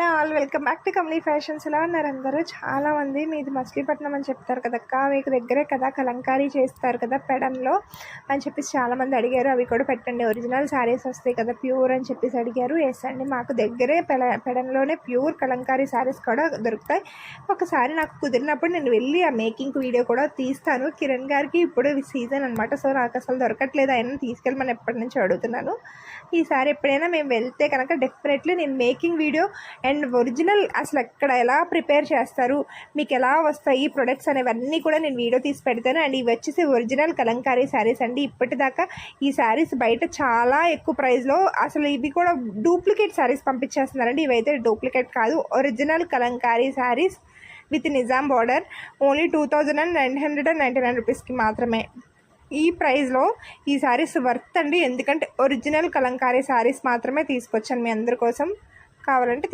All welcome back to Kamli Fashions. ఎలా ఉన్నారు అందరూ? చాలామంది మీది మచిలీపట్నం అని చెప్తారు కదక్క, మీకు దగ్గరే కదా కలంకారీ చేస్తారు కదా పెడన్లో అని చెప్పేసి చాలామంది అడిగారు. అవి కూడా పెట్టండి, ఒరిజినల్ శారీస్ వస్తాయి కదా ప్యూర్ అని చెప్పేసి అడిగారు. ఎస్ అండి, మాకు దగ్గరే పెడన్లోనే ప్యూర్ కలంకారీ శారీస్ కూడా దొరుకుతాయి. ఒకసారి నాకు కుదిరినప్పుడు నేను వెళ్ళి ఆ మేకింగ్ వీడియో కూడా తీస్తాను. కిరణ్ గారికి ఇప్పుడు సీజన్ అనమాట, సో నాకు అసలు దొరకట్లేదు, ఆయన తీసుకెళ్ళమని ఎప్పటి నుంచి అడుగుతున్నాను. ఈసారి ఎప్పుడైనా మేము వెళ్తే కనుక డెఫినెట్లీ నేను మేకింగ్ వీడియో అండ్ ఒరిజినల్ అసలు ఎక్కడ ఎలా ప్రిపేర్ చేస్తారు, మీకు ఎలా వస్తాయి ప్రొడక్ట్స్ అనేవన్నీ కూడా నేను వీడియో తీసి పెడతాను. అండ్ ఇవి వచ్చేసి ఒరిజినల్ కలంకారీ శారీస్ అండి. ఇప్పటిదాకా ఈ శారీస్ బయట చాలా ఎక్కువ ప్రైస్లో, అసలు ఇవి కూడా డూప్లికేట్ శారీస్ పంపించేస్తున్నారండి. ఇవైతే డూప్లికేట్ కాదు, original Kalamkari saris with Nizam border. Only 2999 రూపీస్కి మాత్రమే. ఈ ప్రైస్లో ఈ శారీస్ వర్త్ అండి, ఎందుకంటే ఒరిజినల్ కలంకారీ శారీస్ మాత్రమే తీసుకొచ్చాను మీ అందరి కోసం. కావాలంటే